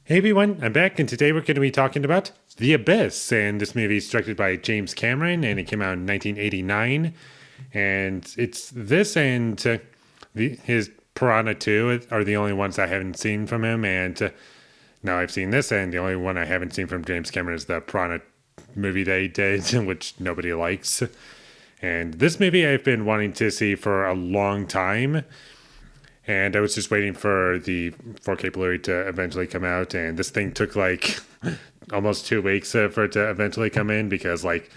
Hey everyone, I'm back, and today we're going to be talking about The Abyss. And this movie is directed by James Cameron, and it came out in 1989. And it's this and his Piranha 2 are the only ones I haven't seen from him. And now I've seen this, and the only one I haven't seen from James Cameron is the Piranha movie they did, which nobody likes. And this movie I've been wanting to see for a long time, and I was just waiting for the 4K Blu-ray to eventually come out, and this thing took like almost 2 weeks for it to eventually come in because like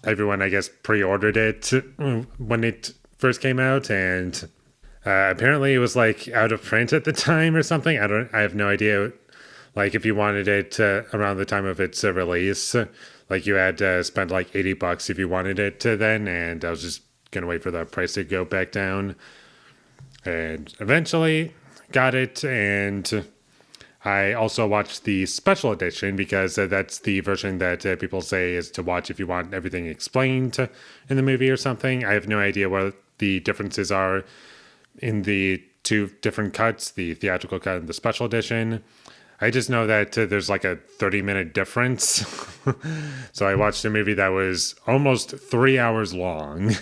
everyone I guess pre-ordered it when it first came out, and apparently it was like out of print at the time or something. I have no idea. Like if you wanted it around the time of its release, like you had to spend like $80 if you wanted it then, and I was just gonna wait for the price to go back down. And eventually got it, and I also watched the special edition because that's the version that people say is to watch if you want everything explained in the movie or something. I have no idea what the differences are in the two different cuts, the theatrical cut and the special edition. I just know that there's like a 30-minute difference. So I watched a movie that was almost 3 hours long.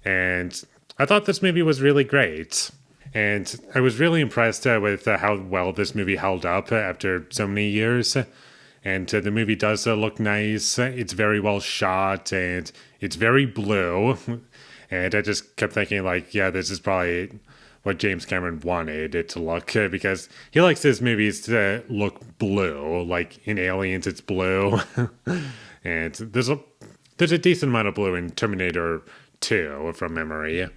And I thought this movie was really great. And I was really impressed with how well this movie held up after so many years. And the movie does look nice. It's very well shot, and it's very blue. And I just kept thinking, like, yeah, this is probably what James Cameron wanted it to look, because he likes his movies to look blue. Like in Aliens, it's blue. And there's a decent amount of blue in Terminator 2 from memory.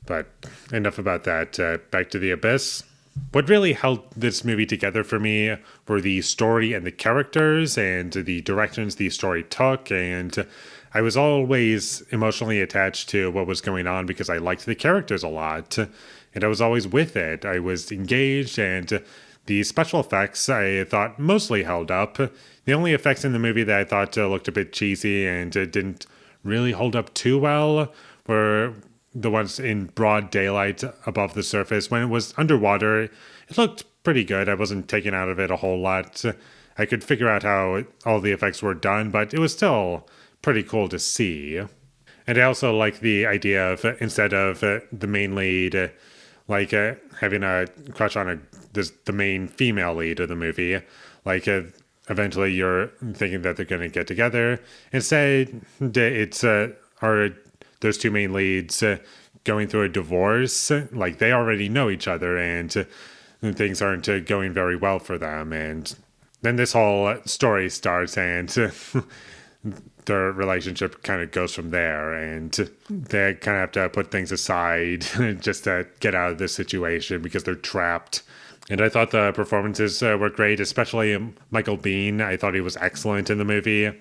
But enough about that. Back to The Abyss. What really held this movie together for me were the story and the characters and the directions the story took. And I was always emotionally attached to what was going on because I liked the characters a lot. And I was always with it. I was engaged, and the special effects I thought mostly held up. The only effects in the movie that I thought looked a bit cheesy and didn't really hold up too well were the ones in broad daylight above the surface. When it was underwater, it looked pretty good. I wasn't taken out of it a whole lot. I could figure out how all the effects were done, but it was still pretty cool to see. And I also like the idea of instead of the main lead, having a crush on the main female lead of the movie, eventually you're thinking that they're going to get together. Instead, it's those two main leads going through a divorce. Like they already know each other, and things aren't going very well for them. And then this whole story starts, and their relationship kind of goes from there, and they kind of have to put things aside just to get out of this situation because they're trapped. And I thought the performances were great, especially Michael Biehn. I thought he was excellent in the movie.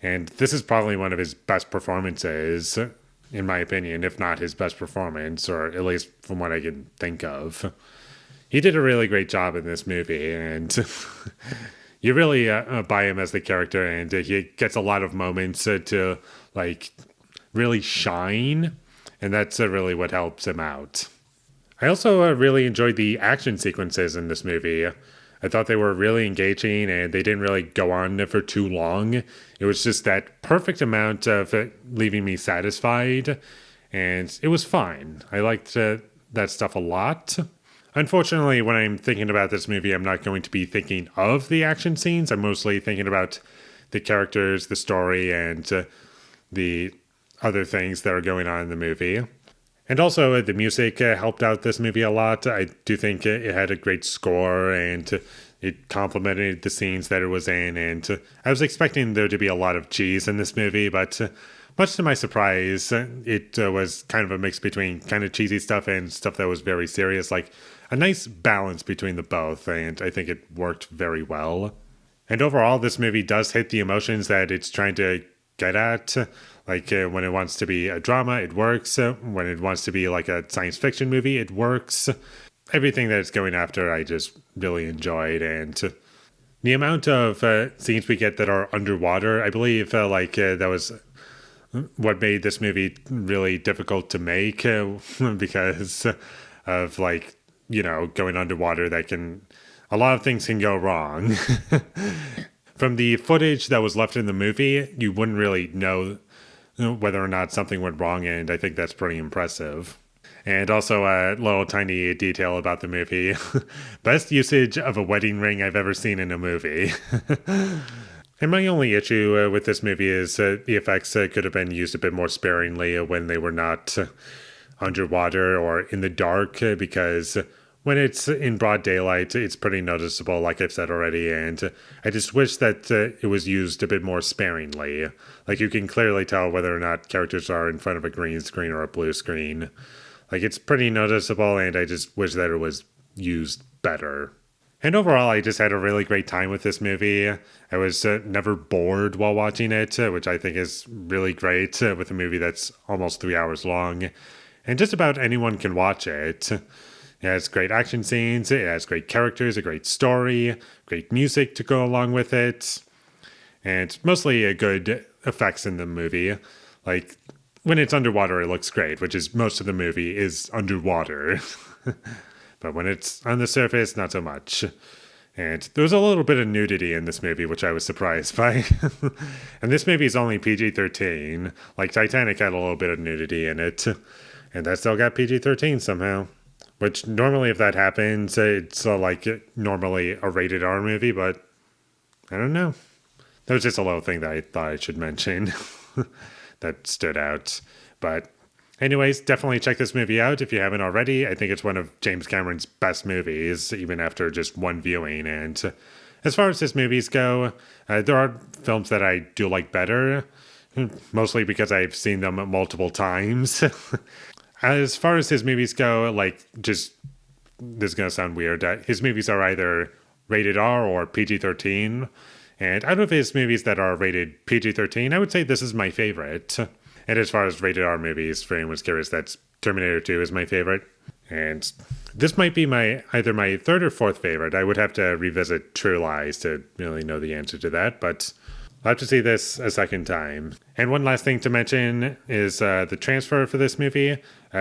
And this is probably one of his best performances, in my opinion, if not his best performance, or at least from what I can think of. He did a really great job in this movie, and you really buy him as the character, and he gets a lot of moments to like really shine, and that's really what helps him out. I also really enjoyed the action sequences in this movie. I thought they were really engaging, and they didn't really go on for too long. It was just that perfect amount of leaving me satisfied, and it was fine. I liked that stuff a lot. Unfortunately, when I'm thinking about this movie, I'm not going to be thinking of the action scenes. I'm mostly thinking about the characters, the story, and the other things that are going on in the movie. And also, the music helped out this movie a lot. I do think it had a great score, and it complemented the scenes that it was in. And I was expecting there to be a lot of cheese in this movie, but much to my surprise, it was kind of a mix between kind of cheesy stuff and stuff that was very serious, like a nice balance between the both, and I think it worked very well. And overall, this movie does hit the emotions that it's trying to get at. When it wants to be a drama, it works. When it wants to be like a science fiction movie, it works. Everything that it's going after, I just really enjoyed. And the amount of scenes we get that are underwater, I believe that was what made this movie really difficult to make because of going underwater. That can a lot of things can go wrong. From the footage that was left in the movie, you wouldn't really know whether or not something went wrong, and I think that's pretty impressive. And also a little tiny detail about the movie. Best usage of a wedding ring I've ever seen in a movie. And my only issue with this movie is the effects could have been used a bit more sparingly when they were not underwater or in the dark, because when it's in broad daylight, it's pretty noticeable, like I've said already, and I just wish that it was used a bit more sparingly. Like, you can clearly tell whether or not characters are in front of a green screen or a blue screen. Like, it's pretty noticeable, and I just wish that it was used better. And overall, I just had a really great time with this movie. I was never bored while watching it, which I think is really great with a movie that's almost 3 hours long. And just about anyone can watch it. It has great action scenes, it has great characters, a great story, great music to go along with it, and mostly good effects in the movie. Like, when it's underwater, it looks great, which is most of the movie is underwater. But when it's on the surface, not so much. And there was a little bit of nudity in this movie, which I was surprised by. And this movie is only PG-13. Like, Titanic had a little bit of nudity in it. And that still got PG-13 somehow. Which, normally if that happens, it's normally a rated R movie, but I don't know. That was just a little thing that I thought I should mention that stood out. But anyways, definitely check this movie out if you haven't already. I think it's one of James Cameron's best movies, even after just one viewing. And as far as his movies go, there are films that I do like better, mostly because I've seen them multiple times. As far as his movies go, this is going to sound weird. His movies are either rated R or PG-13. And out of his movies that are rated PG-13, I would say this is my favorite. And as far as rated R movies, for anyone's curious, that's Terminator 2 is my favorite. And this might be either my third or fourth favorite. I would have to revisit True Lies to really know the answer to that, but I'll have to see this a second time. And one last thing to mention is the transfer for this movie.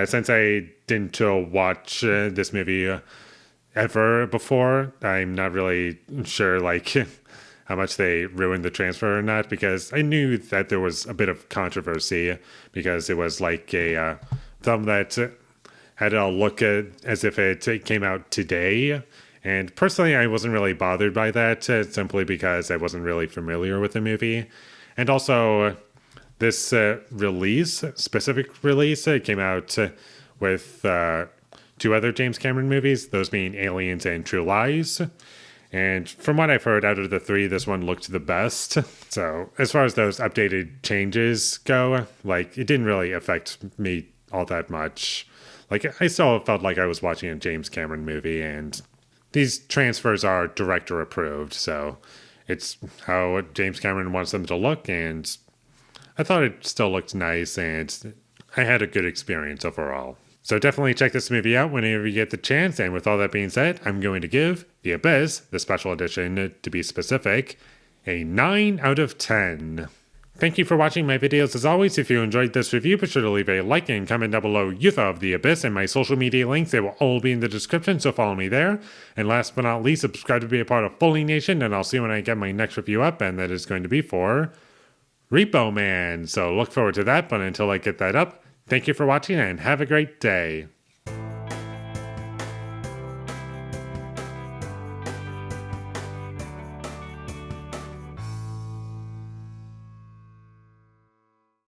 Since I didn't watch this movie ever before, I'm not really sure how much they ruined the transfer or not, because I knew that there was a bit of controversy because it was like a film that had a look as if it came out today. And personally, I wasn't really bothered by that, simply because I wasn't really familiar with the movie. And also, this specific release, came out with two other James Cameron movies, those being Aliens and True Lies. And from what I've heard, out of the three, this one looked the best. So as far as those updated changes go, it didn't really affect me all that much. I still felt like I was watching a James Cameron movie, and these transfers are director approved, so it's how James Cameron wants them to look, and I thought it still looked nice, and I had a good experience overall. So definitely check this movie out whenever you get the chance, and with all that being said, I'm going to give The Abyss, the special edition to be specific, a 9 out of 10. Thank you for watching my videos as always. If you enjoyed this review, be sure to leave a like and comment down below you thought of The Abyss, and my social media links, they will all be in the description, so follow me there. And last but not least, subscribe to be a part of Foley Nation, and I'll see you when I get my next review up, and that is going to be for Repo Man. So look forward to that, but until I get that up, thank you for watching and have a great day.